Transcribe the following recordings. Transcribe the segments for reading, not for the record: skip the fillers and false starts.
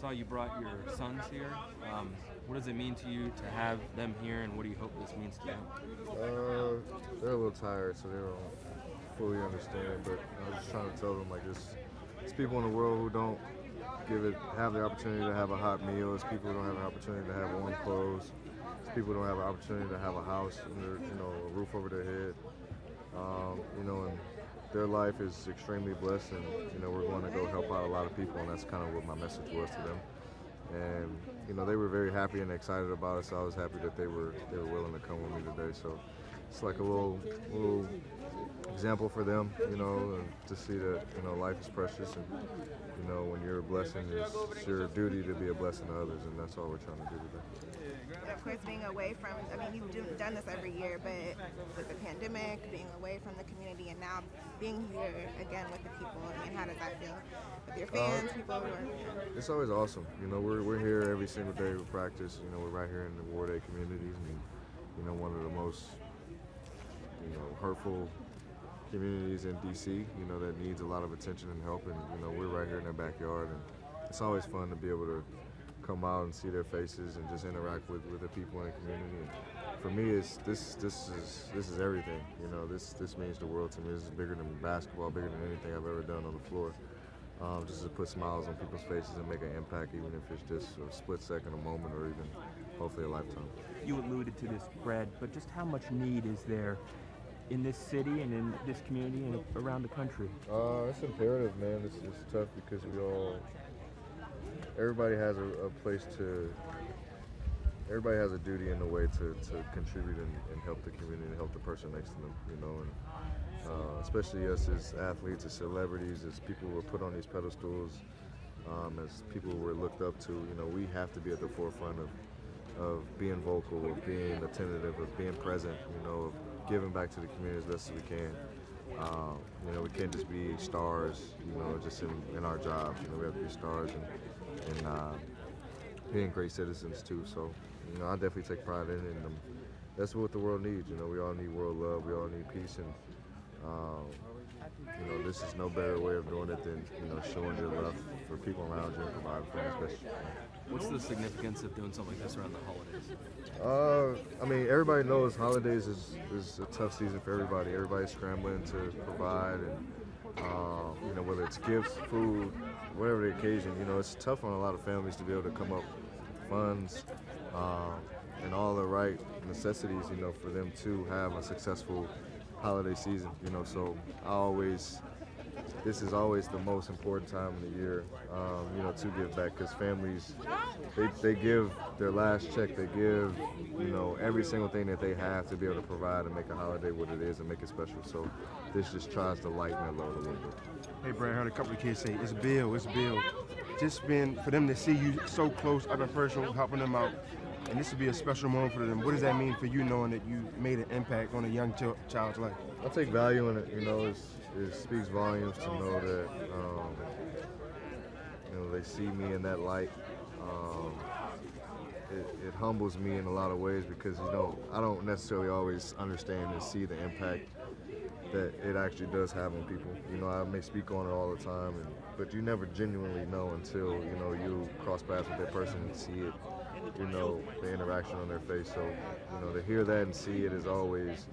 saw you brought your sons here. What does it mean to you to have them here, and what do you hope this means to them? They're a little tired, so they don't fully understand. But I'm just trying to tell them, like, it's people in the world who don't have the opportunity to have a hot meal. It's people who don't have an opportunity to have warm clothes. It's people who don't have an opportunity to have a house and a roof over their head. And their life is extremely blessed, and we're going to go help out a lot of people, and that's kind of what my message was to them. And they were very happy and excited about it, so I was happy that they were willing to come with me today. So it's like a little example for them, and to see that life is precious, and when you're a blessing, it's your duty to be a blessing to others, and that's all we're trying to do today. And of course, being away from, you've done this every year, but with the pandemic, being away from the community, and now being here again with the people, how does that feel? With your fans, people who are... It's always awesome. We're here every single day with practice. We're right here in the Ward A communities, and one of the most, hurtful communities in D.C., that needs a lot of attention and help, and, we're right here in their backyard, and it's always fun to be able to come out and see their faces and just interact with the people in the community. And for me, this is everything. This means the world to me. This is bigger than basketball, bigger than anything I've ever done on the floor. Just to put smiles on people's faces and make an impact, even if it's just a split second, a moment, or even hopefully a lifetime. You alluded to this, Brad, but just how much need is there in this city and in this community and around the country? It's imperative, man. It's tough because everybody has a place to, everybody has a duty in a way to contribute and help the community and help the person next to them, and especially us as athletes, as celebrities, as people who are put on these pedestals, as people who we're looked up to, we have to be at the forefront of being vocal, of being attentive, of being present, of giving back to the community as best as we can. We can't just be stars, just in our jobs. We have to be stars and being great citizens too. So, I definitely take pride in it. And that's what the world needs. We all need world love. We all need peace. And this is no better way of doing it than showing your love for people around you and providing for them as best you can. What's the significance of doing something like this around the holidays? Everybody knows holidays is a tough season for everybody. Everybody's scrambling to provide, and whether it's gifts, food, whatever the occasion, it's tough on a lot of families to be able to come up with funds and all the right necessities, for them to have a successful holiday season. So this is always the most important time of the year, to give back, because families, they give their last check, they give, every single thing that they have to be able to provide and make a holiday what it is and make it special. So this just tries to lighten that load a little bit. Hey, Brad, I heard a couple of kids say, it's Beal. Just for them to see you so close, up and personal, helping them out, and this would be a special moment for them. What does that mean for you, knowing that you made an impact on a young child's life? I take value in it, it speaks volumes to know that, they see me in that light. It humbles me in a lot of ways because, I don't necessarily always understand and see the impact that it actually does have on people. I may speak on it all the time, but you never genuinely know until, you cross paths with that person and see it, the interaction on their face. So, to hear that and see it is always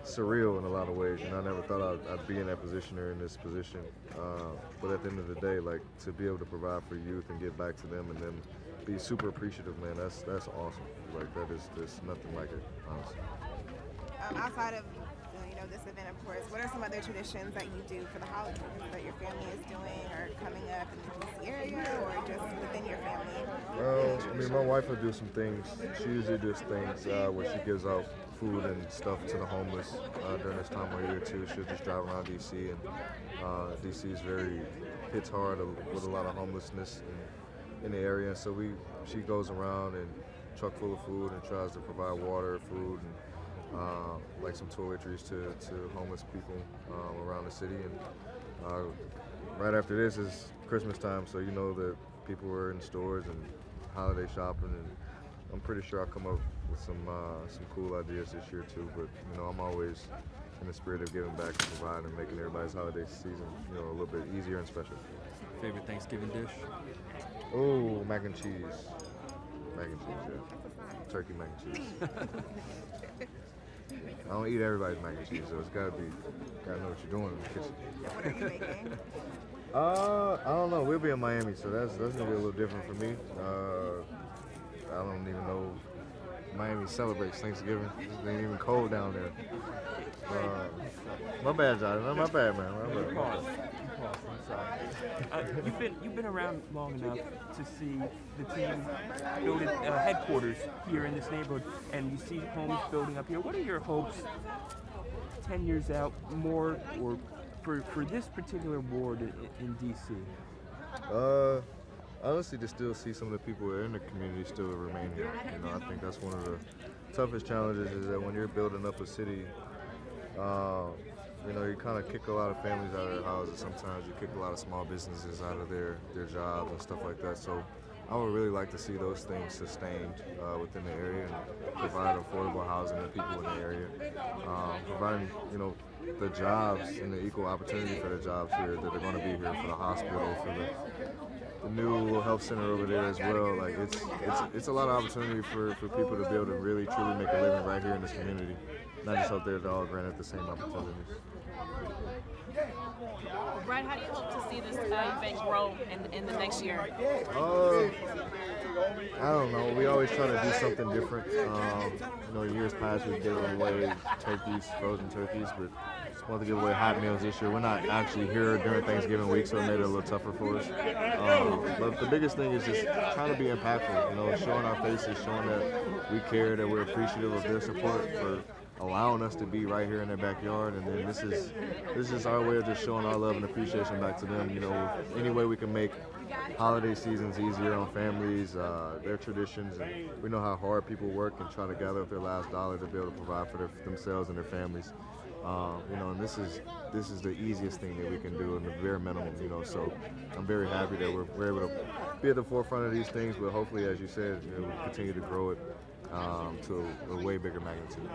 surreal in a lot of ways. I never thought I'd be in that position or in this position. But at the end of the day, like, to be able to provide for youth and give back to them and then be super appreciative, man, that's awesome. Like, there's nothing like it, honestly. Outside of this event, of course, what are some other traditions that you do for the holidays that your family is doing or coming up in the DC area or just within your family? My wife will do some things. She usually does things where she gives out food and stuff to the homeless during this time of year too. She'll just drive around DC, and DC is hits hard with a lot of homelessness in the area. So she goes around and truck full of food and tries to provide water, food, and like some toiletries to homeless people around the city. And right after this is Christmas time, so that people are in stores and holiday shopping, and I'm pretty sure I'll come up with some cool ideas this year too. But I'm always in the spirit of giving back and providing and making everybody's holiday season a little bit easier and special. Favorite Thanksgiving dish? Oh, mac and cheese. Mac and cheese, yeah. Turkey mac and cheese. I don't eat everybody's mac and cheese, so it's gotta know what you're doing in the kitchen. What are you making? I don't know. We'll be in Miami, so that's gonna be a little different for me. I don't even know if Miami celebrates Thanksgiving. It ain't even cold down there. My bad, John. My bad, man. My bad. Pause. I'm sorry. You've been around long enough to see the team build its headquarters here in this neighborhood, and you see homes building up here. What are your hopes 10 years out, more or for this particular ward in D.C.? Honestly, to still see some of the people in the community still remain here. You know, I think that's one of the toughest challenges is that when you're building up a city, you know, you kind of kick a lot of families out of their houses. Sometimes you kick a lot of small businesses out of their jobs and stuff like that. So I would really like to see those things sustained within the area and provide affordable housing to people in the area. Providing, you know, the jobs and the equal opportunity for the jobs here that are going to be here for the hospital, for the new health center over there as well. Like it's a lot of opportunity for people to be able to really truly make a living right here in this community. Not just up there, they're all granted the same opportunities. Brad, how do you hope to see this event grow in the next year? I don't know. We always try to do something different. You know, years past we gave away turkeys, frozen turkeys, but just wanted to give away hot meals this year. We're not actually here during Thanksgiving week, so it made it a little tougher for us. But the biggest thing is just trying to be impactful. You know, showing our faces, showing that we care, that we're appreciative of their support for allowing us to be right here in their backyard, and then this is our way of just showing our love and appreciation back to them. You know, any way we can make holiday seasons easier on families, their traditions, and we know how hard people work and try to gather up their last dollar to be able to provide for themselves and their families. You know, and this is the easiest thing that we can do in the bare minimum. You know, so I'm very happy that we're able to be at the forefront of these things, but hopefully, as you said, you know, we continue to grow it to a way bigger magnitude.